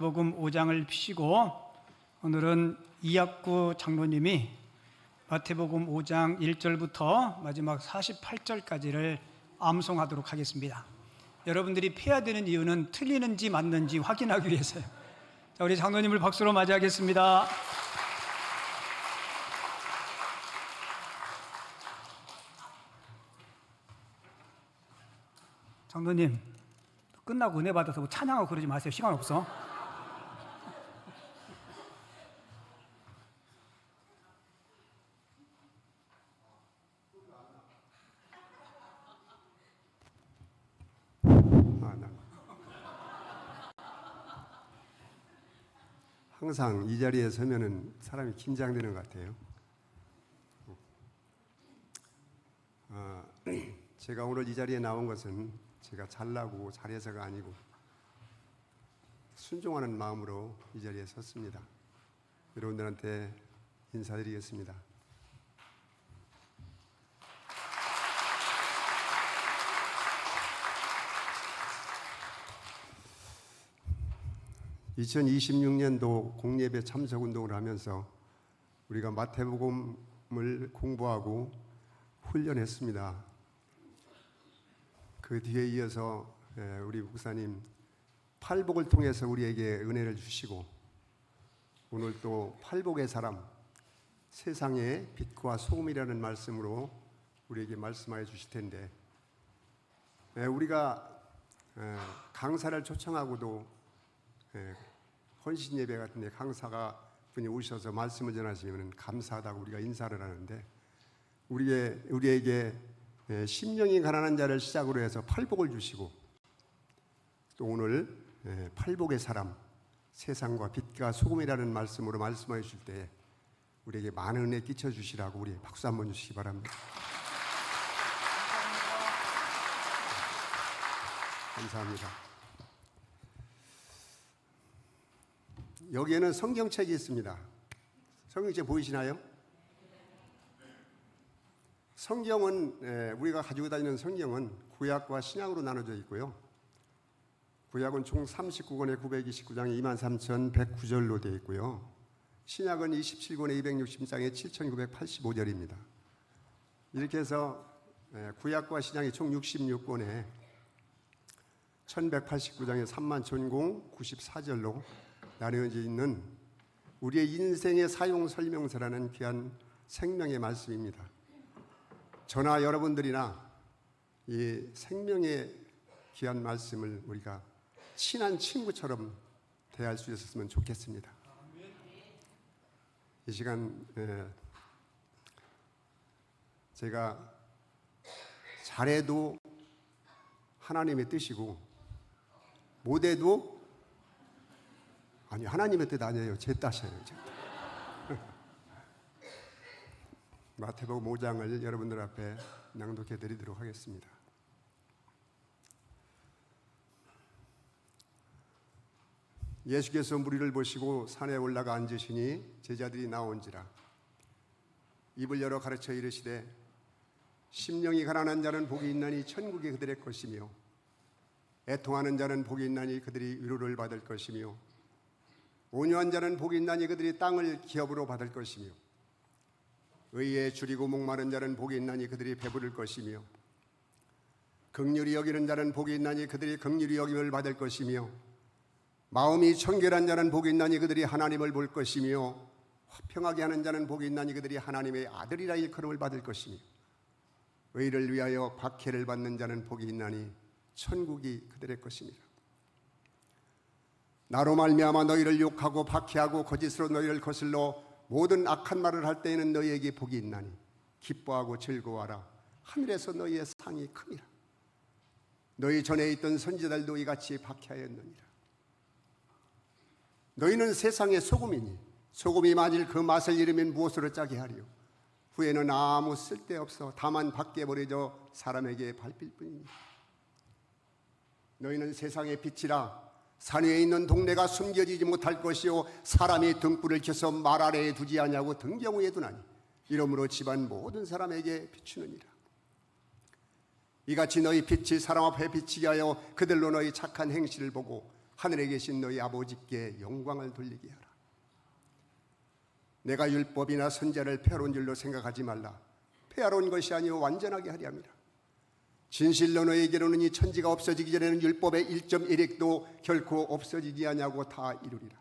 복음 5장을 피시고 오늘은 이학구 장로님이 마태복음 5장 1절부터 마지막 48절까지를 암송하도록 하겠습니다. 여러분들이 패야 되는 이유는 틀리는지 맞는지 확인하기 위해서요. 자, 우리 장로님을 박수로 맞이하겠습니다. 장로님, 끝나고 은혜 받아서 찬양하고 그러지 마세요. 시간 없어. 항상 이 자리에 서면은 사람이 긴장되는 것 같아요. 제가 오늘 이 자리에 나온 것은 제가 잘나고 잘해서가 아니고 순종하는 마음으로 이 자리에 섰습니다. 여러분들한테 인사드리겠습니다. (2026년도) 공예배 참석 운동을 하면서 우리가 마태복음을 공부하고 훈련했습니다. 그 뒤에 이어서 우리 목사님 팔복을 통해서 우리에게 은혜를 주시고 오늘 또 팔복의 사람, 세상의 빛과 소금이라는 말씀으로 우리에게 말씀하여 주실 텐데, 우리가 강사를 초청하고도 헌신 예배 같은 데 강사가 분이 오셔서 말씀을 전하시면 감사하다고 우리가 인사를 하는데, 우리에게 심령이 가난한 자를 시작으로 해서 팔복을 주시고 또 오늘 팔복의 사람, 세상과 빛과 소금이라는 말씀으로 말씀해 주실 때 우리에게 많은 은혜 끼쳐 주시라고 우리 박수 한번 주시기 바랍니다. 감사합니다. 여기에는 성경책이 있습니다. 성경책 보이시나요? 성경은 우리가 가지고 다니는 성경은 구약과 신약으로 나눠져 있고요. 구약은 총 39권에 929장에 23,109절로 되어 있고요. 신약은 27권에 260장에 7,985절입니다. 이렇게 해서 구약과 신약이 총 66권에 1,189장에 31,094절로 나뉘어져 있는 우리의 인생의 사용 설명서라는 귀한 생명의 말씀입니다. 저나 여러분들이나 이 생명의 귀한 말씀을 우리가 친한 친구처럼 대할 수 있었으면 좋겠습니다. 이 시간 제가 잘해도 하나님의 뜻이고 못해도 아니 하나님의 뜻 아니에요. 제 뜻이에요. 제 뜻. 마태복음 5장을 여러분들 앞에 낭독해 드리도록 하겠습니다. 예수께서 무리를 보시고 산에 올라가 앉으시니 제자들이 나온지라. 입을 열어 가르쳐 이르시되 심령이 가난한 자는 복이 있나니 천국이 그들의 것이며 애통하는 자는 복이 있나니 그들이 위로를 받을 것이며 온유한 자는 복이 있나니 그들이 땅을 기업으로 받을 것이며 의에 줄이고 목마른 자는 복이 있나니 그들이 배부를 것이며 긍휼히 여기는 자는 복이 있나니 그들이 긍휼히 여김을 받을 것이며 마음이 청결한 자는 복이 있나니 그들이 하나님을 볼 것이며 화평하게 하는 자는 복이 있나니 그들이 하나님의 아들이라 일컬음을 받을 것이며 의를 위하여 박해를 받는 자는 복이 있나니 천국이 그들의 것입니다. 나로 말미암아 너희를 욕하고 박해하고 거짓으로 너희를 거슬러 모든 악한 말을 할 때에는 너희에게 복이 있나니 기뻐하고 즐거워하라. 하늘에서 너희의 상이 큼이라. 너희 전에 있던 선지자들도 이같이 박해하였느니라. 너희는 세상의 소금이니 소금이 만일 그 맛을 잃으면 무엇으로 짜게 하리요. 후에는 아무 쓸데없어 다만 밖에 버려져 사람에게 밟힐 뿐이니. 너희는 세상의 빛이라. 산 위에 있는 동네가 숨겨지지 못할 것이요 사람이 등불을 켜서 말 아래에 두지 아니하고 등경위에 두나니 이러므로 집안 모든 사람에게 비추느니라. 이같이 너희 빛이 사람 앞에 비치게 하여 그들로 너희 착한 행실을 보고 하늘에 계신 너희 아버지께 영광을 돌리게 하라. 내가 율법이나 선자를 폐하러 온 줄로 생각하지 말라. 폐하러 온 것이 아니요 완전하게 하려 함이라. 진실로 너희에게로는 이 천지가 없어지기 전에는 율법의 1.1획도 결코 없어지지 아니하고 다 이루리라.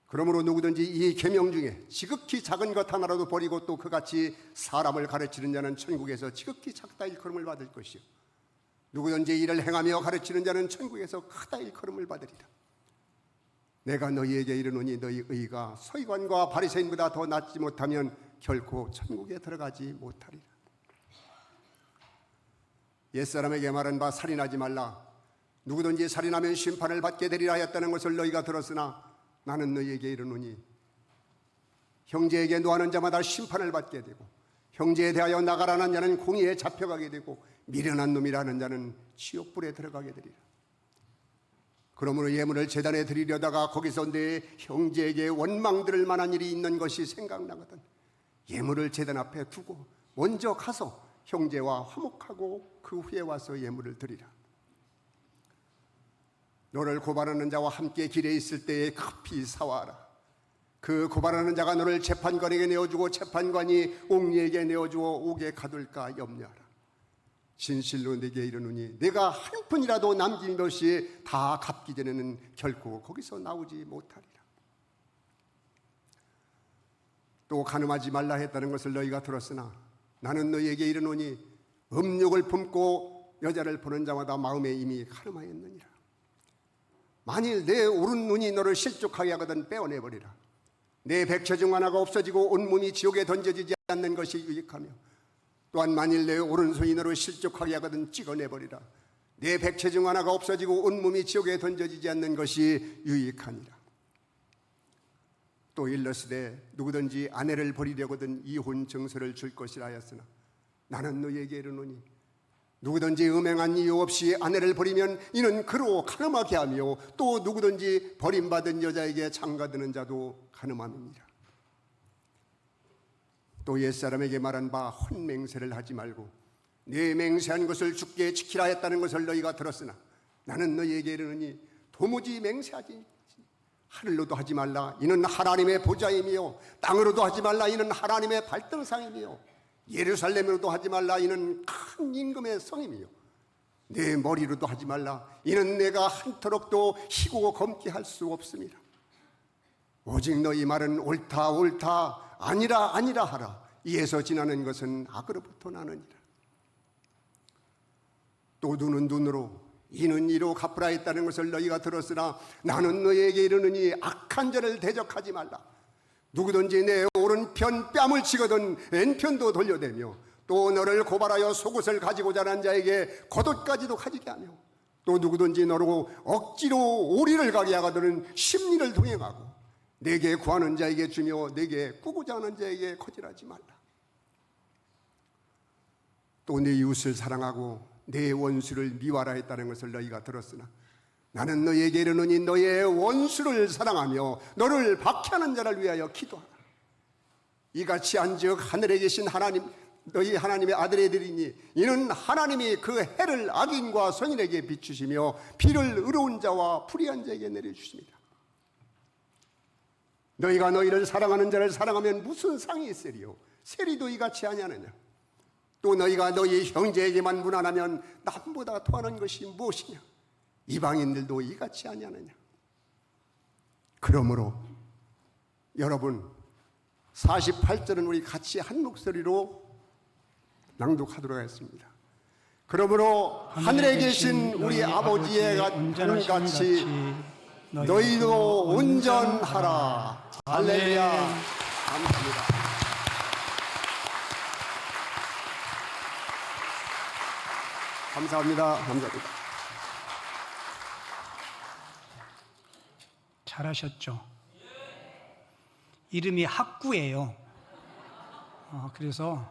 그러므로 누구든지 이 계명 중에 지극히 작은 것 하나라도 버리고 또 그같이 사람을 가르치는 자는 천국에서 지극히 작다 일컬음을 받을 것이요 누구든지 이를 행하며 가르치는 자는 천국에서 크다 일컬음을 받으리라. 내가 너희에게 이르노니 너희 의가 서기관과 바리새인보다 더 낫지 못하면 결코 천국에 들어가지 못하리라. 옛사람에게 말한 바 살인하지 말라. 누구든지 살인하면 심판을 받게 되리라 하였다는 것을 너희가 들었으나 나는 너희에게 이르노니 형제에게 노하는 자마다 심판을 받게 되고 형제에 대하여 나가라는 자는 공의에 잡혀가게 되고 미련한 놈이라는 자는 지옥불에 들어가게 되리라. 그러므로 예물을 제단에 드리려다가 거기서 내 형제에게 원망 들을 만한 일이 있는 것이 생각나거든 예물을 제단 앞에 두고 먼저 가서 형제와 화목하고 그 후에 와서 예물을 드리라. 너를 고발하는 자와 함께 길에 있을 때에 급히 사와라. 그 고발하는 자가 너를 재판관에게 내어주고 재판관이 옥리에게 내어주어 옥에 가둘까 염려하라. 진실로 내게 이르노니 내가 한 푼이라도 남긴 것이 다 갚기 전에는 결코 거기서 나오지 못하리라. 또 간음하지 말라 했다는 것을 너희가 들었으나 나는 너희에게 이르노니 음욕을 품고 여자를 보는 자마다 마음에 이미 간음하였느니라. 만일 내 오른 눈이 너를 실족하게 하거든 빼어내버리라. 내 백체 중 하나가 없어지고 온 몸이 지옥에 던져지지 않는 것이 유익하며 또한 만일 내 오른손이 너를 실족하게 하거든 찍어내버리라. 내 백체 중 하나가 없어지고 온 몸이 지옥에 던져지지 않는 것이 유익하니라. 또 일러스되 누구든지 아내를 버리려거든 이혼 증서를 줄 것이라 하였으나 나는 너희에게 이르노니 누구든지 음행한 이유 없이 아내를 버리면 이는 그로 간음하게 하며 또 누구든지 버림받은 여자에게 장가드는 자도 간음함이니라. 또 옛사람에게 말한 바 혼맹세를 하지 말고 네 맹세한 것을 주께 지키라 했다는 것을 너희가 들었으나 나는 너희에게 이르노니 도무지 맹세하지 하늘로도 하지 말라 이는 하나님의 보좌이며 땅으로도 하지 말라 이는 하나님의 발등상이며 예루살렘으로도 하지 말라 이는 큰 임금의 성이며 내 머리로도 하지 말라 이는 내가 한터럭도 희고 검게 할 수 없습니다. 오직 너희 말은 옳다 옳다 아니라 아니라 하라. 이에서 지나는 것은 악으로부터 나느니라. 또 눈은 눈으로 이는 이로 갚으라 했다는 것을 너희가 들었으나 나는 너희에게 이르느니 악한 자를 대적하지 말라. 누구든지 내 오른편 뺨을 치거든 왼편도 돌려대며 또 너를 고발하여 속옷을 가지고자 하는 자에게 겉옷까지도 가지게 하며 또 누구든지 너로 억지로 오리를 가게 하거든 심리를 동행하고 내게 구하는 자에게 주며 내게 꾸고자 하는 자에게 거절하지 말라. 또 내 이웃을 사랑하고 내 원수를 미워하라 했다는 것을 너희가 들었으나 나는 너희에게 이르노니 너희의 원수를 사랑하며 너를 박해하는 자를 위하여 기도하라. 이같이 한즉 하늘에 계신 하나님 너희 하나님의 아들애들이니 이는 하나님이 그 해를 악인과 선인에게 비추시며 비를 의로운 자와 불의한 자에게 내려주십니다. 너희가 너희를 사랑하는 자를 사랑하면 무슨 상이 있으리요 세리도 이같이 아니하느냐. 또 너희가 너희 형제에게만 무난하면 남보다 더하는 것이 무엇이냐. 이방인들도 이같이 아니하느냐. 그러므로 여러분 48절은 우리 같이 한 목소리로 낭독하도록 하겠습니다. 그러므로 하늘에 계신 우리 아버지의 같이 너희도 온전하라. 할렐루야. 감사합니다. 감사합니다. 감사합니다. 잘하셨죠? 이름이 학구예요. 그래서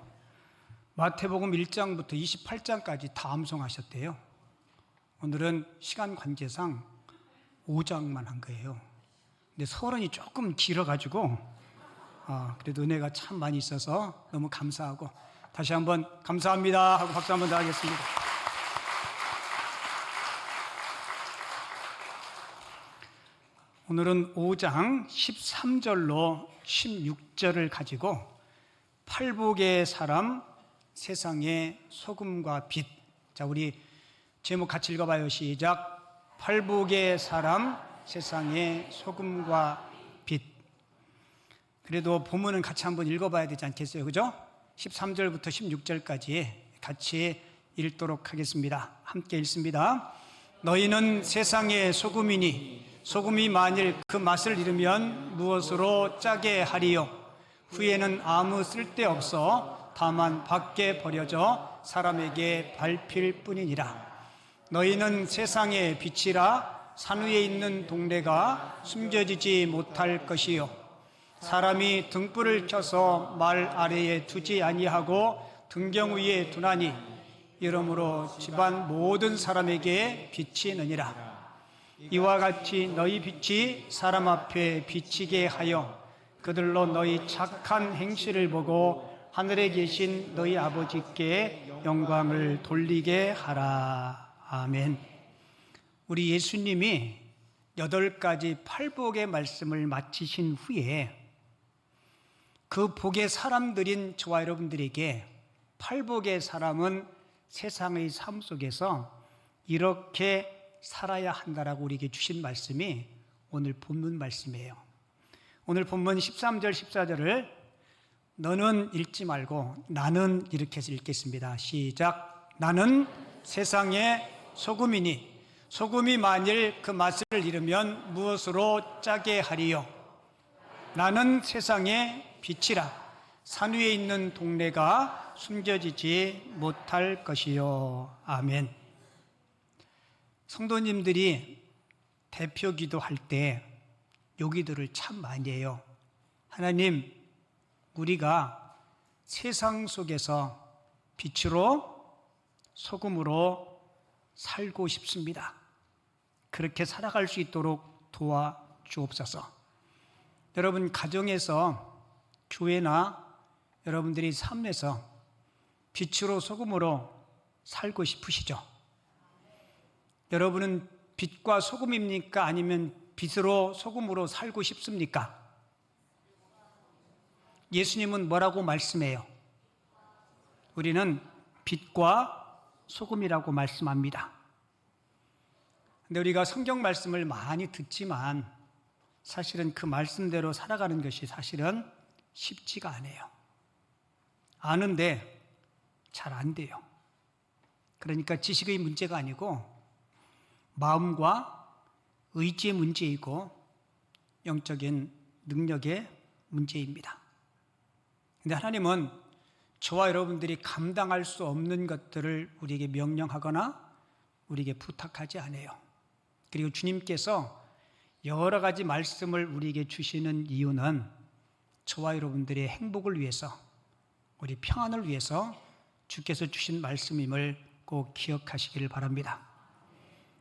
마태복음 1장부터 28장까지 다 암송하셨대요. 오늘은 시간 관계상 5장만 한 거예요. 근데 서론이 조금 길어가지고 그래도 은혜가 참 많이 있어서 너무 감사하고 다시 한번 감사합니다 하고 박수 한번 더 하겠습니다. 오늘은 5장 13절로 16절을 가지고 팔복의 사람, 세상의 소금과 빛. 자, 우리 제목 같이 읽어봐요. 시작. 팔복의 사람, 세상의 소금과 빛. 그래도 본문은 같이 한번 읽어봐야 되지 않겠어요? 그죠? 13절부터 16절까지 같이 읽도록 하겠습니다. 함께 읽습니다. 너희는 세상의 소금이니 소금이 만일 그 맛을 잃으면 무엇으로 짜게 하리요? 후에는 아무 쓸데없어 다만 밖에 버려져 사람에게 밟힐 뿐이니라. 너희는 세상의 빛이라. 산 위에 있는 동네가 숨겨지지 못할 것이요, 사람이 등불을 켜서 말 아래에 두지 아니하고 등경 위에 두나니 이러므로 집안 모든 사람에게 비치느니라. 이와 같이 너희 빛이 사람 앞에 비치게 하여 그들로 너희 착한 행실을 보고 하늘에 계신 너희 아버지께 영광을 돌리게 하라. 아멘. 우리 예수님이 8가지 팔복의 말씀을 마치신 후에 그 복의 사람들인 저와 여러분들에게 팔복의 사람은 세상의 삶 속에서 이렇게 살아야 한다라고 우리에게 주신 말씀이 오늘 본문 말씀이에요. 오늘 본문 13절 14절을 너는 읽지 말고 나는 이렇게 해서 읽겠습니다. 시작. 나는 세상의 소금이니 소금이 만일 그 맛을 잃으면 무엇으로 짜게 하리요? 나는 세상의 빛이라. 산 위에 있는 동네가 숨겨지지 못할 것이요. 아멘. 성도님들이 대표 기도할 때 요 기도를 참 많이 해요. 하나님, 우리가 세상 속에서 빛으로 소금으로 살고 싶습니다. 그렇게 살아갈 수 있도록 도와주옵소서. 여러분 가정에서, 교회나 여러분들이 삶에서 빛으로 소금으로 살고 싶으시죠? 여러분은 빛과 소금입니까? 아니면 빛으로 소금으로 살고 싶습니까? 예수님은 뭐라고 말씀해요? 우리는 빛과 소금이라고 말씀합니다. 근데 우리가 성경 말씀을 많이 듣지만 사실은 그 말씀대로 살아가는 것이 사실은 쉽지가 않아요. 아는데 잘 안 돼요. 그러니까 지식의 문제가 아니고 마음과 의지의 문제이고 영적인 능력의 문제입니다. 그런데 하나님은 저와 여러분들이 감당할 수 없는 것들을 우리에게 명령하거나 우리에게 부탁하지 않아요. 그리고 주님께서 여러 가지 말씀을 우리에게 주시는 이유는 저와 여러분들의 행복을 위해서, 우리 평안을 위해서 주께서 주신 말씀임을 꼭 기억하시기를 바랍니다.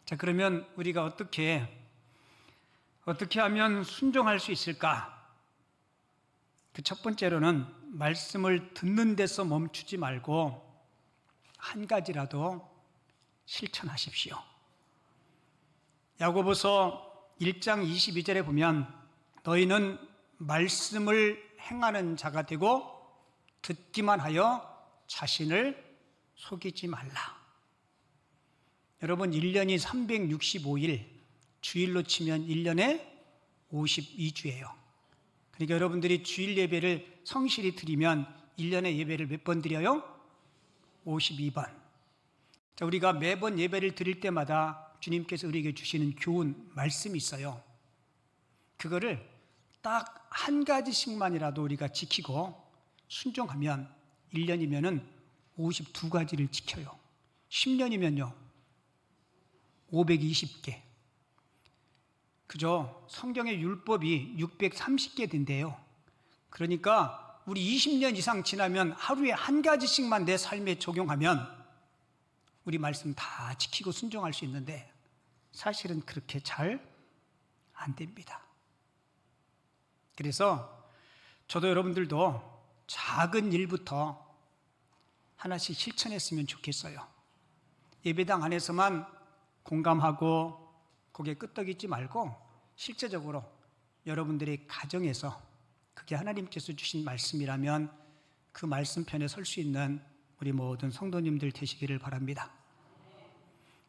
자, 그러면 우리가 어떻게 하면 순종할 수 있을까? 그 첫 번째로는 말씀을 듣는 데서 멈추지 말고 한 가지라도 실천하십시오. 야고보서 1장 22절에 보면 너희는 말씀을 행하는 자가 되고 듣기만 하여 자신을 속이지 말라. 여러분 1년이 365일, 주일로 치면 1년에 52주예요. 그러니까 여러분들이 주일 예배를 성실히 드리면 1년에 예배를 몇 번 드려요? 52번. 자, 우리가 매번 예배를 드릴 때마다 주님께서 우리에게 주시는 교훈, 말씀이 있어요. 그거를 딱 한 가지씩만이라도 우리가 지키고 순종하면 1년이면은 52가지를 지켜요. 10년이면요 520개. 그죠? 성경의 율법이 630개 된대요. 그러니까 우리 20년 이상 지나면 하루에 한 가지씩만 내 삶에 적용하면 우리 말씀 다 지키고 순종할 수 있는데 사실은 그렇게 잘 안 됩니다. 그래서 저도 여러분들도 작은 일부터 하나씩 실천했으면 좋겠어요. 예배당 안에서만 공감하고 고개 끄덕이지 말고 실제적으로 여러분들의 가정에서 그게 하나님께서 주신 말씀이라면 그 말씀편에 설 수 있는 우리 모든 성도님들 되시기를 바랍니다.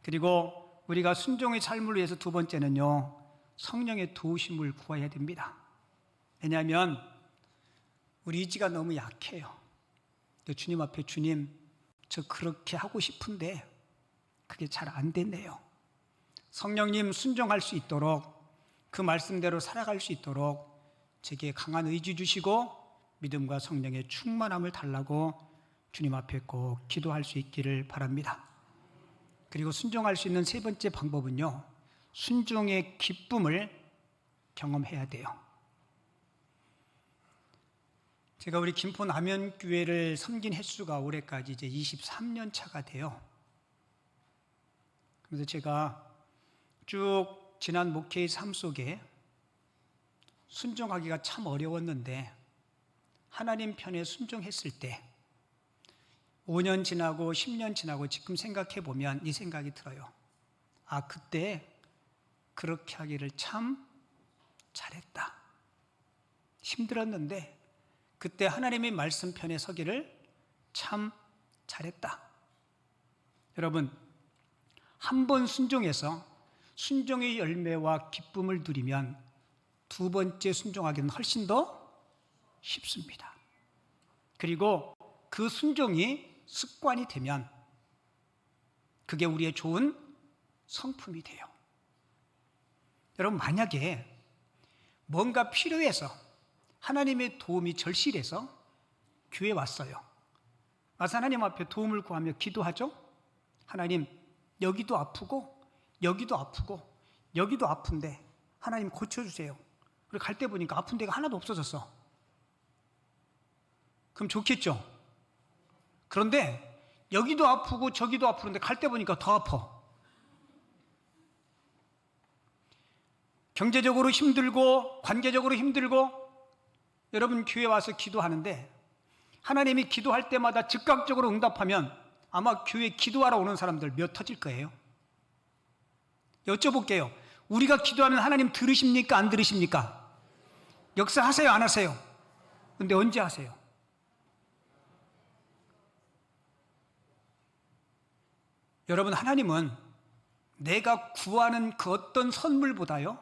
그리고 우리가 순종의 삶을 위해서 두 번째는요, 성령의 도우심을 구해야 됩니다. 왜냐하면 우리 의지가 너무 약해요. 주님 앞에, 주님, 저 그렇게 하고 싶은데 그게 잘 안 됐네요. 성령님 순종할 수 있도록, 그 말씀대로 살아갈 수 있도록 제게 강한 의지 주시고 믿음과 성령의 충만함을 달라고 주님 앞에 꼭 기도할 수 있기를 바랍니다. 그리고 순종할 수 있는 세 번째 방법은요, 순종의 기쁨을 경험해야 돼요. 제가 우리 김포 남현교회를 섬긴 횟수가 올해까지 이제 23년 차가 돼요. 그래서 제가 쭉 지난 목회의 삶 속에 순종하기가 참 어려웠는데 하나님 편에 순종했을 때 5년 지나고 10년 지나고 지금 생각해 보면 이 생각이 들어요. 아, 그때 그렇게 하기를 참 잘했다. 힘들었는데 그때 하나님의 말씀 편에 서기를 참 잘했다. 여러분, 한 번 순종해서 순종의 열매와 기쁨을 누리면 두 번째 순종하기는 훨씬 더 쉽습니다. 그리고 그 순종이 습관이 되면 그게 우리의 좋은 성품이 돼요. 여러분, 만약에 뭔가 필요해서 하나님의 도움이 절실해서 교회에 왔어요. 와서 하나님 앞에 도움을 구하며 기도하죠. 하나님, 여기도 아프고 여기도 아프고 여기도 아픈데 하나님 고쳐주세요. 그리고 갈 때 보니까 아픈 데가 하나도 없어졌어. 그럼 좋겠죠. 그런데 여기도 아프고 저기도 아프는데 갈 때 보니까 더 아파. 경제적으로 힘들고 관계적으로 힘들고, 여러분 교회 와서 기도하는데 하나님이 기도할 때마다 즉각적으로 응답하면 아마 교회 기도하러 오는 사람들 몇 터질 거예요. 여쭤볼게요. 우리가 기도하면 하나님 들으십니까? 안 들으십니까? 역사하세요? 안 하세요? 근데 언제 하세요? 여러분, 하나님은 내가 구하는 그 어떤 선물보다요,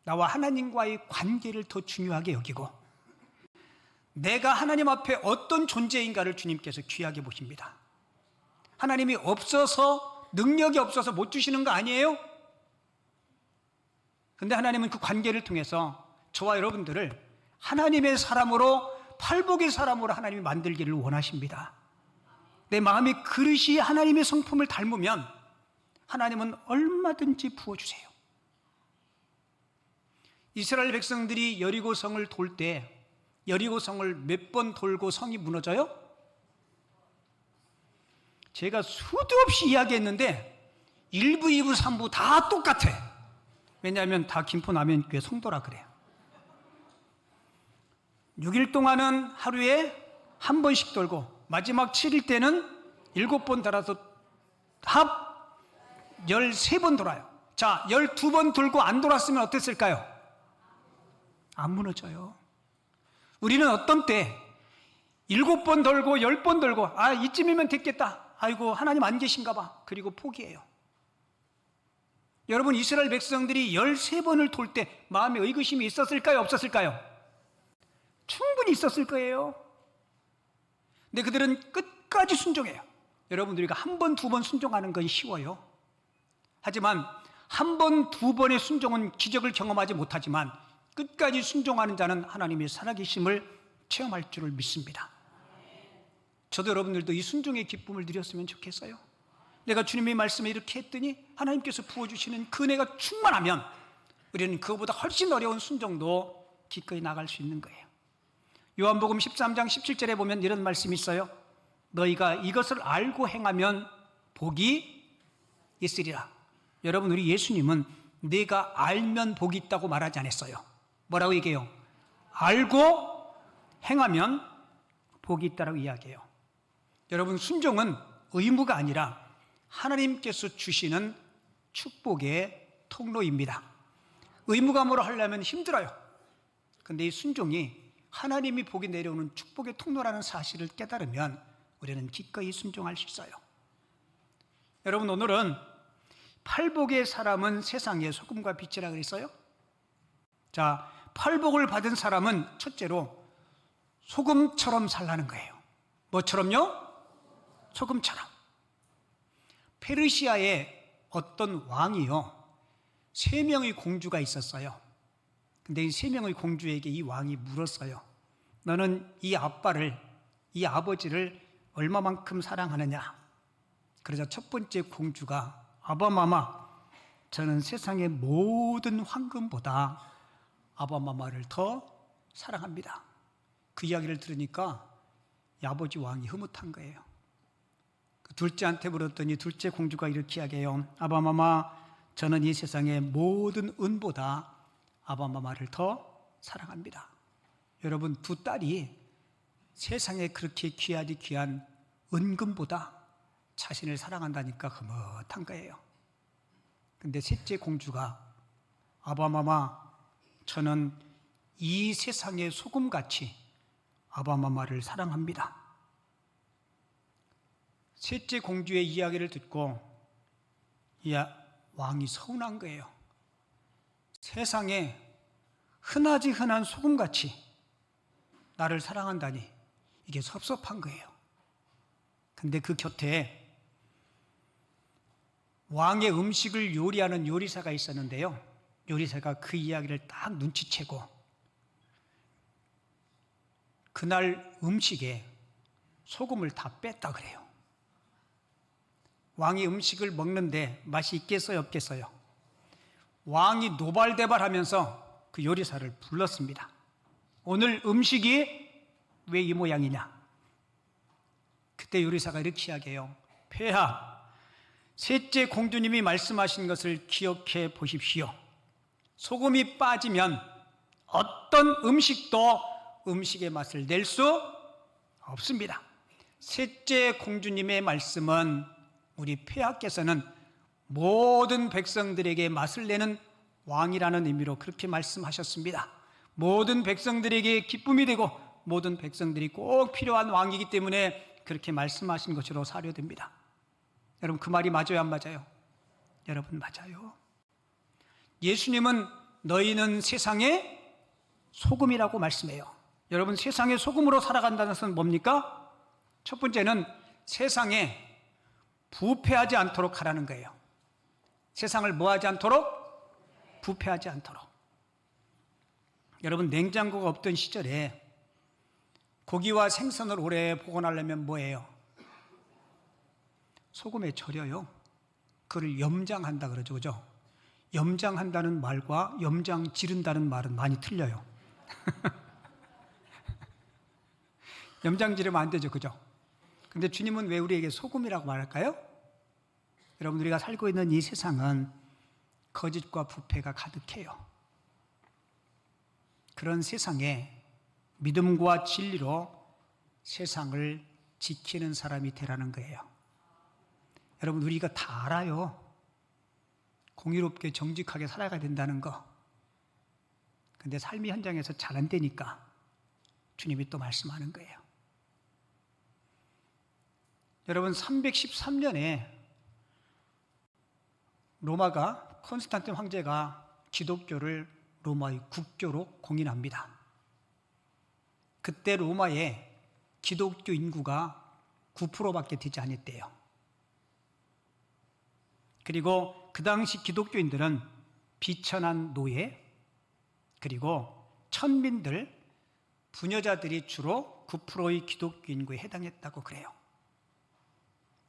나와 하나님과의 관계를 더 중요하게 여기고 내가 하나님 앞에 어떤 존재인가를 주님께서 귀하게 보십니다. 하나님이 없어서, 능력이 없어서 못 주시는 거 아니에요? 근데 하나님은 그 관계를 통해서 저와 여러분들을 하나님의 사람으로, 팔복의 사람으로 하나님이 만들기를 원하십니다. 내 마음의 그릇이 하나님의 성품을 닮으면 하나님은 얼마든지 부어주세요. 이스라엘 백성들이 여리고성을 돌 때 여리고성을 몇 번 돌고 성이 무너져요? 제가 수도 없이 이야기했는데 1부, 2부, 3부 다 똑같아. 왜냐하면 다 김포 남현교회 성도라 그래요. 6일 동안은 하루에 한 번씩 돌고 마지막 7일 때는 7번 돌아서 합 13번 돌아요. 자, 12번 돌고 안 돌았으면 어땠을까요? 안 무너져요. 우리는 어떤 때 7번 돌고 10번 돌고, 아, 이쯤이면 됐겠다. 아이고, 하나님 안 계신가 봐. 그리고 포기해요. 여러분, 이스라엘 백성들이 13번을 돌 때 마음에 의구심이 있었을까요? 없었을까요? 충분히 있었을 거예요. 근데 그들은 끝까지 순종해요. 여러분, 우리가 한 번, 두 번 순종하는 건 쉬워요. 하지만 한 번, 두 번의 순종은 기적을 경험하지 못하지만 끝까지 순종하는 자는 하나님의 살아계심을 체험할 줄을 믿습니다. 저도 여러분들도 이 순종의 기쁨을 누렸으면 좋겠어요. 내가 주님의 말씀에 이렇게 했더니 하나님께서 부어주시는 그 은혜가 충만하면 우리는 그거보다 훨씬 어려운 순종도 기꺼이 나갈 수 있는 거예요. 요한복음 13장 17절에 보면 이런 말씀이 있어요. 너희가 이것을 알고 행하면 복이 있으리라. 여러분, 우리 예수님은 내가 알면 복이 있다고 말하지 않았어요. 뭐라고 얘기해요? 알고 행하면 복이 있다라고 이야기해요. 여러분, 순종은 의무가 아니라 하나님께서 주시는 축복의 통로입니다. 의무감으로 하려면 힘들어요. 근데 이 순종이 하나님이 복이 내려오는 축복의 통로라는 사실을 깨달으면 우리는 기꺼이 순종할 수 있어요. 여러분, 오늘은 팔복의 사람은 세상의 소금과 빛이라 그랬어요. 자, 팔복을 받은 사람은 첫째로 소금처럼 살라는 거예요. 뭐처럼요? 소금처럼. 페르시아에 어떤 왕이요, 3명의 공주가 있었어요. 근데 이 3명의 공주에게 이 왕이 물었어요. 너는 이 아빠를, 이 아버지를 얼마만큼 사랑하느냐? 그러자 첫 번째 공주가, 아바마마, 저는 세상의 모든 황금보다 아바마마를 더 사랑합니다. 그 이야기를 들으니까 이 아버지 왕이 흐뭇한 거예요. 그 둘째한테 물었더니 둘째 공주가 이렇게 이야기해요. 아바마마, 저는 이 세상의 모든 은보다 아바마마를 더 사랑합니다. 여러분, 두 딸이 세상에 그렇게 귀하디 귀한 은금보다 자신을 사랑한다니까 흐뭇한 거예요. 근데 셋째 공주가, 아바마마, 저는 이 세상의 소금같이 아바마마를 사랑합니다. 셋째 공주의 이야기를 듣고 이 왕이 서운한 거예요. 세상에 흔하지 흔한 소금같이 나를 사랑한다니 이게 섭섭한 거예요. 근데 그 곁에 왕의 음식을 요리하는 요리사가 있었는데요, 요리사가 그 이야기를 딱 눈치채고 그날 음식에 소금을 다 뺐다 그래요. 왕이 음식을 먹는데 맛이 있겠어요, 없겠어요? 왕이 노발대발하면서 그 요리사를 불렀습니다. 오늘 음식이 왜 이 모양이냐? 그때 요리사가 이렇게 이야기해요. 폐하, 셋째 공주님이 말씀하신 것을 기억해 보십시오. 소금이 빠지면 어떤 음식도 음식의 맛을 낼 수 없습니다. 셋째 공주님의 말씀은 우리 폐하께서는 모든 백성들에게 맛을 내는 왕이라는 의미로 그렇게 말씀하셨습니다. 모든 백성들에게 기쁨이 되고 모든 백성들이 꼭 필요한 왕이기 때문에 그렇게 말씀하신 것으로 사료됩니다. 여러분, 그 말이 맞아요, 안 맞아요? 여러분, 맞아요. 예수님은 너희는 세상의 소금이라고 말씀해요. 여러분, 세상의 소금으로 살아간다는 것은 뭡니까? 첫 번째는 세상에 부패하지 않도록 하라는 거예요. 세상을 뭐하지 않도록? 부패하지 않도록. 여러분, 냉장고가 없던 시절에 고기와 생선을 오래 보관하려면 뭐예요? 소금에 절여요. 그걸 염장한다 그러죠, 그죠? 염장한다는 말과 염장 지른다는 말은 많이 틀려요. 염장 지르면 안 되죠, 그죠? 근데 주님은 왜 우리에게 소금이라고 말할까요? 여러분, 우리가 살고 있는 이 세상은 거짓과 부패가 가득해요. 그런 세상에 믿음과 진리로 세상을 지키는 사람이 되라는 거예요. 여러분, 우리가 다 알아요. 공의롭게 정직하게 살아가야 된다는 거. 근데 삶의 현장에서 잘 안 되니까 주님이 또 말씀하는 거예요. 여러분, 313년에 로마가, 콘스탄틴 황제가 기독교를 로마의 국교로 공인합니다. 그때 로마에 기독교 인구가 9%밖에 되지 않았대요. 그리고 그 당시 기독교인들은 비천한 노예, 그리고 천민들, 부녀자들이 주로 9%의 기독교 인구에 해당했다고 그래요.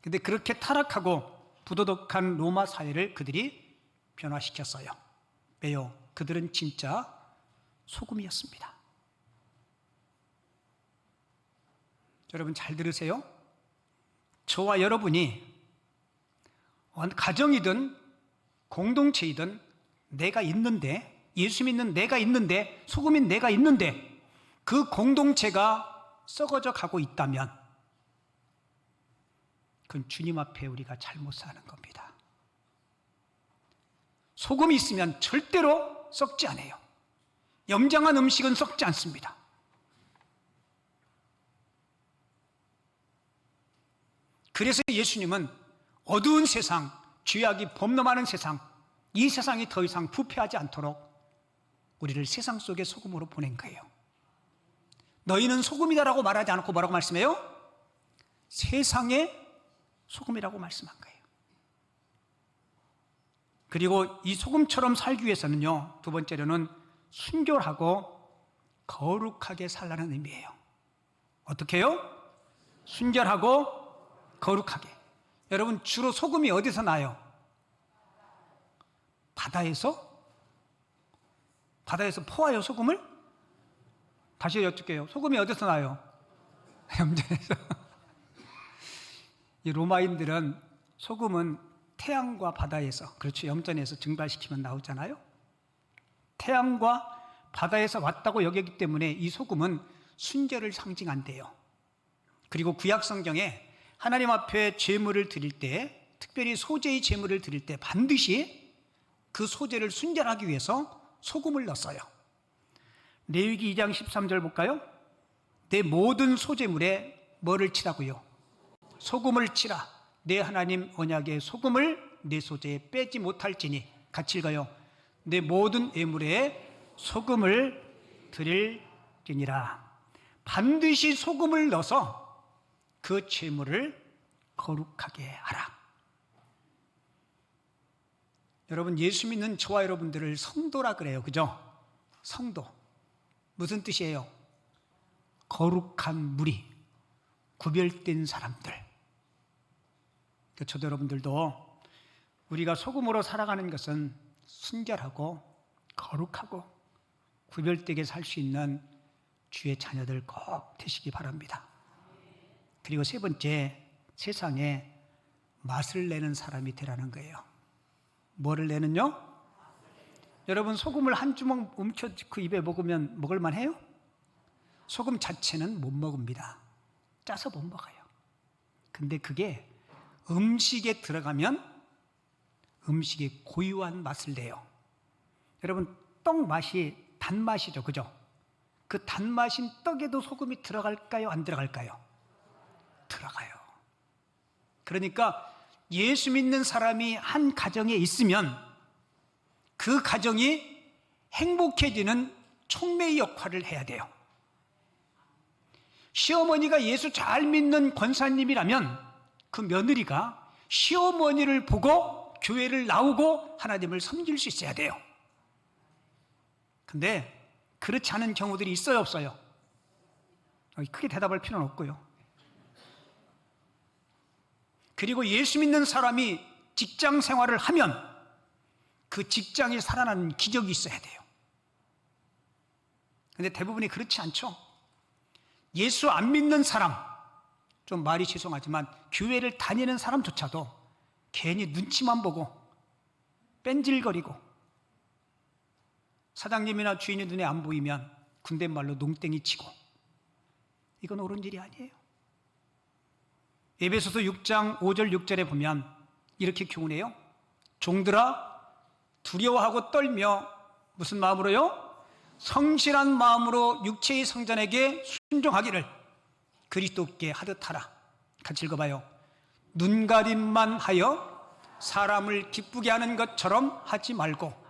근데 그렇게 타락하고 부도덕한 로마 사회를 그들이 변화시켰어요. 왜요? 그들은 진짜 소금이었습니다. 여러분, 잘 들으세요. 저와 여러분이 가정이든 공동체이든 내가 있는데, 예수 믿는 내가 있는데, 소금인 내가 있는데 그 공동체가 썩어져 가고 있다면 그건 주님 앞에 우리가 잘못 사는 겁니다. 소금이 있으면 절대로 썩지 않아요. 염장한 음식은 썩지 않습니다. 그래서 예수님은 어두운 세상, 죄악이 범람하는 세상, 이 세상이 더 이상 부패하지 않도록 우리를 세상 속의 소금으로 보낸 거예요. 너희는 소금이다라고 말하지 않고 뭐라고 말씀해요? 세상의 소금이라고 말씀한 거예요. 그리고 이 소금처럼 살기 위해서는요, 두 번째로는 순결하고 거룩하게 살라는 의미예요. 어떻게 해요? 순결하고 거룩하게. 여러분, 주로 소금이 어디서 나요? 바다에서? 바다에서 포와요, 소금을? 다시 여쭙게요. 소금이 어디서 나요? 염전에서. 이 로마인들은 소금은 태양과 바다에서, 그렇죠, 염전에서 증발시키면 나오잖아요. 태양과 바다에서 왔다고 여기기 때문에 이 소금은 순결을 상징한대요. 그리고 구약 성경에 하나님 앞에 제물을 드릴 때, 특별히 소제의 제물을 드릴 때 반드시 그 소제를 순결하기 위해서 소금을 넣었어요. 레위기 2장 13절 볼까요? 내 모든 소제물에 뭐를 치라고요? 소금을 치라. 내 하나님 언약의 소금을 내 소제에 빼지 못할지니. 같이 읽어요. 내 모든 예물에 소금을 드릴지니라. 반드시 소금을 넣어서 그 제물을 거룩하게 하라. 여러분, 예수 믿는 저와 여러분들을 성도라 그래요. 그죠? 성도. 무슨 뜻이에요? 거룩한 무리, 구별된 사람들. 저도 여러분들도 우리가 소금으로 살아가는 것은 순결하고 거룩하고 구별되게 살 수 있는 주의 자녀들 꼭 되시기 바랍니다. 그리고 세 번째, 세상에 맛을 내는 사람이 되라는 거예요. 뭐를 내는요? 여러분, 소금을 한 주먹 움켜 그 입에 먹으면 먹을만 해요? 소금 자체는 못 먹습니다. 짜서 못 먹어요. 근데 그게 음식에 들어가면 음식에 고유한 맛을 내요. 여러분, 떡 맛이 단맛이죠, 그죠? 그 단맛인 떡에도 소금이 들어갈까요? 안 들어갈까요? 들어가요. 그러니까 예수 믿는 사람이 한 가정에 있으면 그 가정이 행복해지는 촉매의 역할을 해야 돼요. 시어머니가 예수 잘 믿는 권사님이라면 그 며느리가 시어머니를 보고 교회를 나오고 하나님을 섬길 수 있어야 돼요. 근데 그렇지 않은 경우들이 있어요, 없어요? 크게 대답할 필요는 없고요. 그리고 예수 믿는 사람이 직장 생활을 하면 그 직장이 살아나는 기적이 있어야 돼요. 근데 대부분이 그렇지 않죠. 예수 안 믿는 사람, 좀 말이 죄송하지만 교회를 다니는 사람조차도 괜히 눈치만 보고 뺀질거리고 사장님이나 주인의 눈에 안 보이면 군대말로 농땡이 치고, 이건 옳은 일이 아니에요. 에베소서 6장 5절 6절에 보면 이렇게 교훈해요. 종들아, 두려워하고 떨며 무슨 마음으로요? 성실한 마음으로 육체의 성전에게 순종하기를 그리스도께 하듯 하라. 같이 읽어봐요. 눈가림만 하여 사람을 기쁘게 하는 것처럼 하지 말고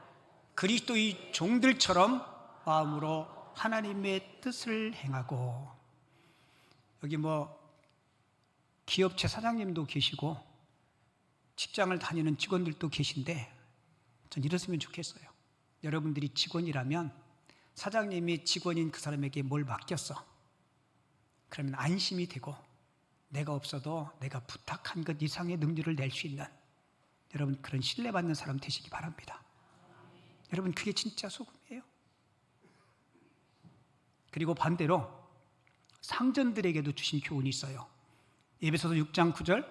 그리스도의 종들처럼 마음으로 하나님의 뜻을 행하고. 여기 기업체 사장님도 계시고 직장을 다니는 직원들도 계신데 전 이랬으면 좋겠어요. 여러분들이 직원이라면 사장님이 직원인 그 사람에게 뭘 맡겼어. 그러면 안심이 되고 내가 없어도 내가 부탁한 것 이상의 능률을 낼 수 있는, 여러분, 그런 신뢰받는 사람 되시기 바랍니다. 여러분, 그게 진짜 소금이에요. 그리고 반대로 상전들에게도 주신 교훈이 있어요. 에베소서 6장 9절,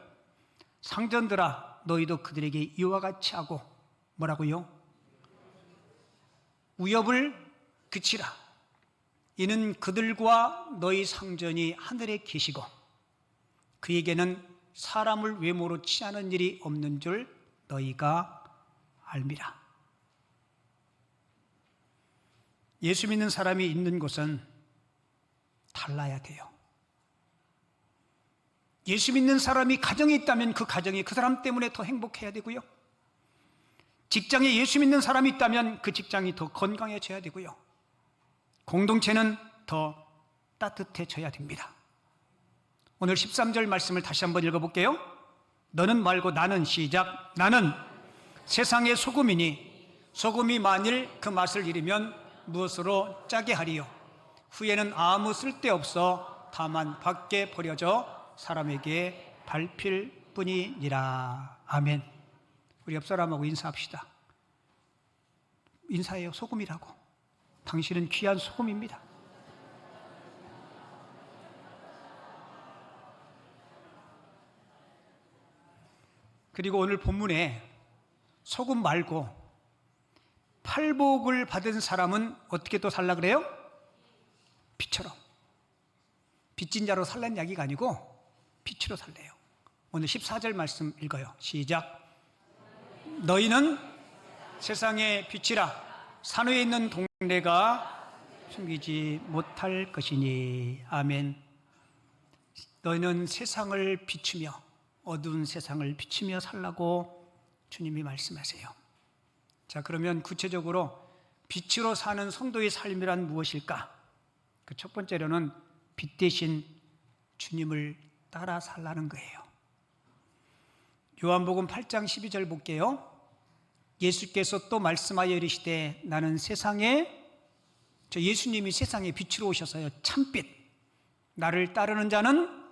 상전들아 너희도 그들에게 이와 같이 하고 뭐라고요? 위협을 그치라. 이는 그들과 너희 상전이 하늘에 계시고 그에게는 사람을 외모로 취하는 일이 없는 줄 너희가 알미라. 예수 믿는 사람이 있는 곳은 달라야 돼요. 예수 믿는 사람이 가정에 있다면 그 가정이 그 사람 때문에 더 행복해야 되고요. 직장에 예수 믿는 사람이 있다면 그 직장이 더 건강해져야 되고요. 공동체는 더 따뜻해져야 됩니다. 오늘 13절 말씀을 다시 한번 읽어볼게요. 너는 말고 나는, 시작. 나는 세상의 소금이니 소금이 만일 그 맛을 잃으면 무엇으로 짜게 하리요. 후에는 아무 쓸데없어 다만 밖에 버려져 사람에게 밟힐 뿐이니라. 아멘. 우리 옆 사람하고 인사합시다. 인사해요. 소금이라고. 당신은 귀한 소금입니다. 그리고 오늘 본문에 소금 말고 팔복을 받은 사람은 어떻게 또 살라 그래요? 빛처럼. 빚진 자로 살란 이야기가 아니고 빛으로 살래요. 오늘 14절 말씀 읽어요. 시작. 너희는 세상의 빛이라. 산 위에 있는 동네가 숨기지 못할 것이니. 아멘. 너희는 세상을 비추며, 어두운 세상을 비추며 살라고 주님이 말씀하세요. 자, 그러면 구체적으로 빛으로 사는 성도의 삶이란 무엇일까? 그 첫 번째로는 빛 대신 주님을 따라 살라는 거예요. 요한복음 8장 12절 볼게요. 예수께서 또 말씀하여 이르시되 나는 예수님이 세상에 빛으로 오셔서요, 참빛. 나를 따르는 자는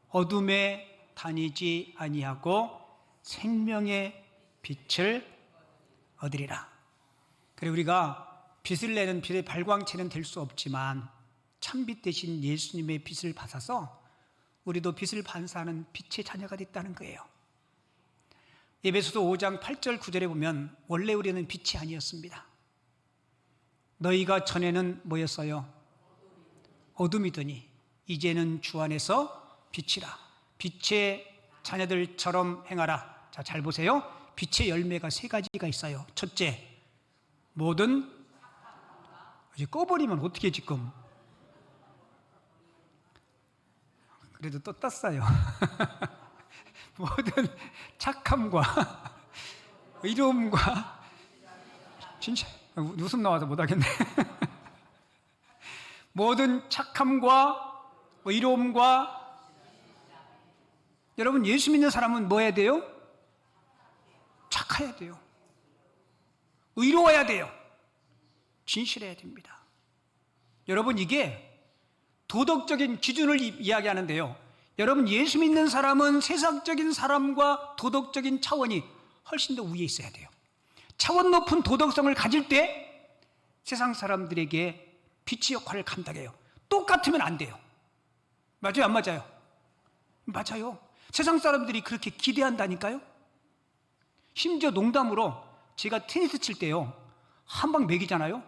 어둠에 다니지 아니하고 생명의 빛을 얻으리라. 그리고 우리가 빛을 내는 빛의 발광체는 될 수 없지만 참빛 대신 예수님의 빛을 받아서 우리도 빛을 반사하는 빛의 자녀가 됐다는 거예요. 에베소서 5장 8절 9절에 보면 원래 우리는 빛이 아니었습니다. 너희가 전에는 뭐였어요? 어둠이더니 이제는 주 안에서 빛이라. 빛의 자녀들처럼 행하라. 자, 잘 보세요. 빛의 열매가 세 가지가 있어요. 첫째, 모든 이제 꺼버리면 어떻게 지금? 그래도 또 떴어요. 모든 착함과 의로움과 진짜 웃음 나와서 못하겠네. 모든 착함과 의로움과 여러분 예수 믿는 사람은 뭐 해야 돼요? 착해야 돼요. 의로워야 돼요. 진실해야 됩니다. 여러분 이게 도덕적인 기준을 이야기하는데요. 여러분 예수 믿는 사람은 세상적인 사람과 도덕적인 차원이 훨씬 더 위에 있어야 돼요. 차원 높은 도덕성을 가질 때 세상 사람들에게 빛의 역할을 감당해요. 똑같으면 안 돼요. 맞아요? 안 맞아요? 맞아요. 세상 사람들이 그렇게 기대한다니까요. 심지어 농담으로 제가 테니스 칠 때요, 한 방 매기잖아요.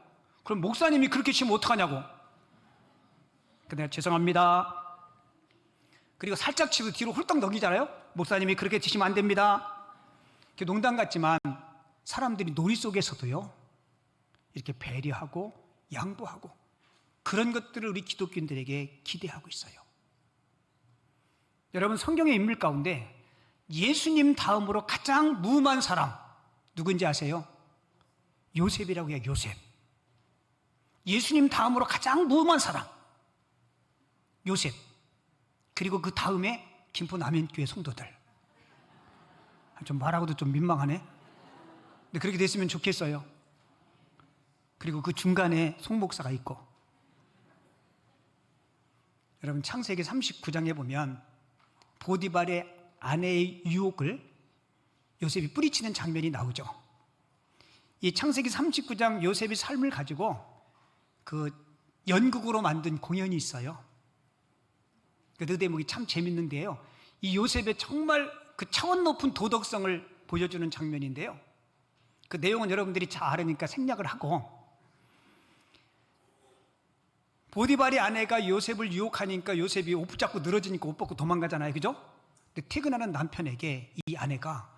그럼 목사님이 그렇게 치면 어떡하냐고. 근데 죄송합니다. 그리고 살짝 치고 뒤로 홀딱 넘기잖아요. 목사님이 그렇게 치시면 안 됩니다. 농담 같지만 사람들이 놀이 속에서도요, 이렇게 배려하고 양보하고 그런 것들을 우리 기독교인들에게 기대하고 있어요. 여러분 성경의 인물 가운데 예수님 다음으로 가장 무음한 사람 누군지 아세요? 요셉이라고 해요. 요셉. 예수님 다음으로 가장 무음한 사람 요셉. 그리고 그 다음에 김포 남현교회 성도들. 좀 말하고도 좀 민망하네. 근데 그렇게 됐으면 좋겠어요. 그리고 그 중간에 송 목사가 있고. 여러분 창세기 39장에 보면 보디발의 아내의 유혹을 요셉이 뿌리치는 장면이 나오죠. 이 창세기 39장 요셉의 삶을 가지고 그 연극으로 만든 공연이 있어요. 그 대목이 참 재밌는데요. 이 요셉의 정말 그 차원 높은 도덕성을 보여주는 장면인데요. 그 내용은 여러분들이 잘 알으니까 생략을 하고, 보디발의 아내가 요셉을 유혹하니까 요셉이 옷 붙잡고 늘어지니까 옷 벗고 도망가잖아요. 그죠? 근데 퇴근하는 남편에게 이 아내가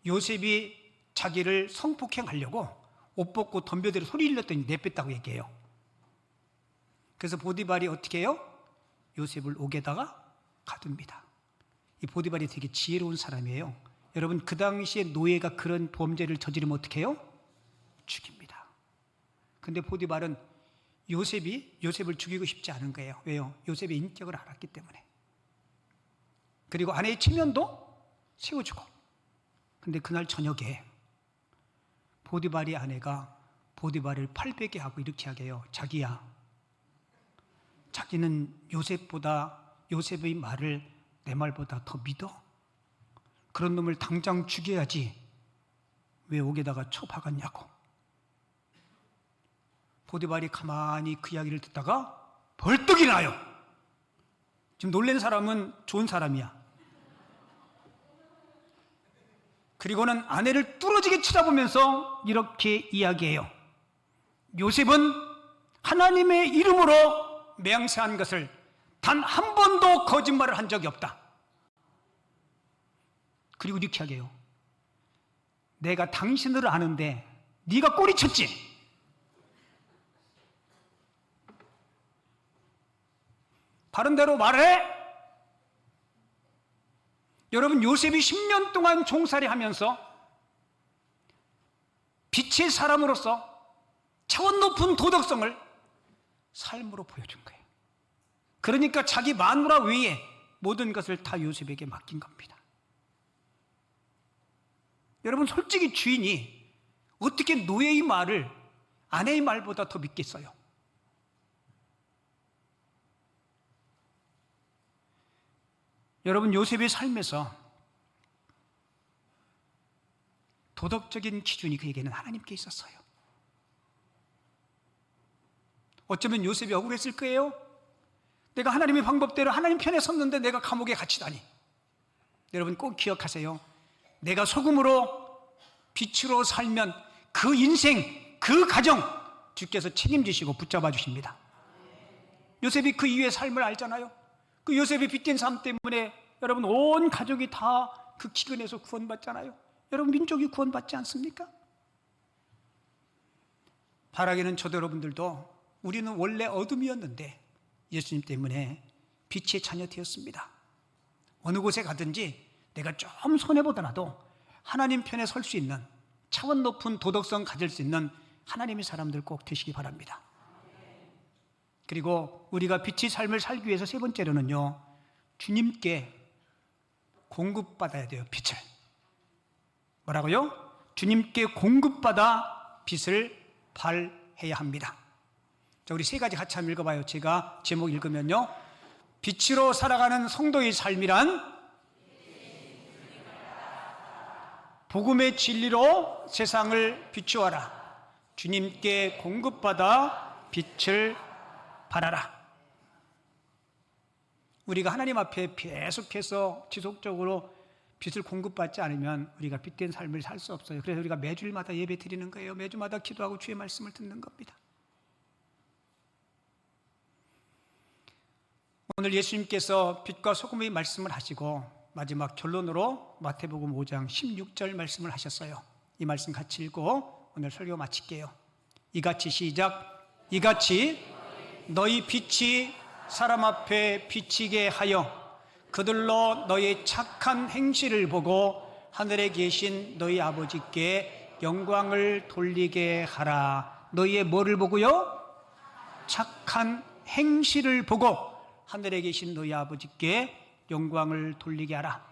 요셉이 자기를 성폭행하려고 옷 벗고 덤벼들어 소리 질렀더니 내뺐다고 얘기해요. 그래서 보디발이 어떻게 해요? 요셉을 옥에다가 가둡니다. 이 보디발이 되게 지혜로운 사람이에요. 여러분, 그 당시에 노예가 그런 범죄를 저지르면 어떻게 해요? 죽입니다. 근데 보디발은 요셉을 죽이고 싶지 않은 거예요. 왜요? 요셉의 인격을 알았기 때문에. 그리고 아내의 체면도 세워주고. 근데 그날 저녁에 보디발의 아내가 보디발을 팔베개 하고 이렇게 하게 해요. 자기야, 자기는 요셉의 말을 내 말보다 더 믿어? 그런 놈을 당장 죽여야지 왜 옥에다가 쳐박았냐고. 보디발이 가만히 그 이야기를 듣다가 벌떡 일어나요. 지금 놀란 사람은 좋은 사람이야. 그리고는 아내를 뚫어지게 쳐다보면서 이렇게 이야기해요. 요셉은 하나님의 이름으로 맹세한 것을 단 한 번도 거짓말을 한 적이 없다. 그리고 이렇게 하게요. 내가 당신을 아는데 네가 꼬리쳤지? 바른 대로 말해. 여러분, 요셉이 10년 동안 종살이 하면서 빛의 사람으로서 차원 높은 도덕성을 삶으로 보여준 거예요. 그러니까 자기 마누라 외에 모든 것을 다 요셉에게 맡긴 겁니다. 여러분, 솔직히 주인이 어떻게 노예의 말을 아내의 말보다 더 믿겠어요? 여러분, 요셉의 삶에서 도덕적인 기준이 그에게는 하나님께 있었어요. 어쩌면 요셉이 억울했을 거예요. 내가 하나님의 방법대로 하나님 편에 섰는데 내가 감옥에 갇히다니. 여러분, 꼭 기억하세요. 내가 소금으로 빛으로 살면 그 인생, 그 가정 주께서 책임지시고 붙잡아 주십니다. 요셉이 그 이후의 삶을 알잖아요. 그 요셉의 빛된 삶 때문에 여러분 온 가족이 다 그 기근에서 구원받잖아요. 여러분, 민족이 구원받지 않습니까? 바라기는 저도 여러분들도 우리는 원래 어둠이었는데 예수님 때문에 빛의 자녀 되었습니다. 어느 곳에 가든지 내가 좀 손해보더라도 하나님 편에 설 수 있는 차원 높은 도덕성 가질 수 있는 하나님의 사람들 꼭 되시기 바랍니다. 그리고 우리가 빛의 삶을 살기 위해서 세 번째로는요, 주님께 공급받아야 돼요. 빛을. 뭐라고요? 주님께 공급받아 빛을 발해야 합니다. 자, 우리 세 가지 같이 한번 읽어봐요. 제가 제목 읽으면요, 빛으로 살아가는 성도의 삶이란 복음의 진리로 세상을 비추어라. 주님께 공급받아 빛을 발하라. 우리가 하나님 앞에 계속해서 지속적으로 빛을 공급받지 않으면 우리가 빛된 삶을 살 수 없어요. 그래서 우리가 매주일마다 예배 드리는 거예요. 매주마다 기도하고 주의 말씀을 듣는 겁니다. 오늘 예수님께서 빛과 소금의 말씀을 하시고 마지막 결론으로 마태복음 5장 16절 말씀을 하셨어요. 이 말씀 같이 읽고 오늘 설교 마칠게요. 이같이 시작. 이같이 너희 빛이 사람 앞에 비치게 하여 그들로 너희 착한 행실을 보고 하늘에 계신 너희 아버지께 영광을 돌리게 하라. 너희의 뭐를 보고요? 착한 행실을 보고 하늘에 계신 너희 아버지께 영광을 돌리게 하라.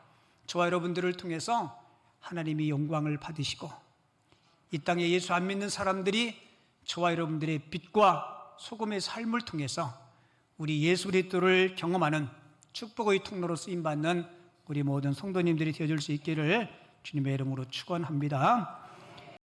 저와 여러분들을 통해서 하나님이 영광을 받으시고 이 땅에 예수 안 믿는 사람들이 저와 여러분들의 빛과 소금의 삶을 통해서 우리 예수 그리스도를 경험하는 축복의 통로로 쓰임받는 우리 모든 성도님들이 되어줄 수 있기를 주님의 이름으로 축원합니다.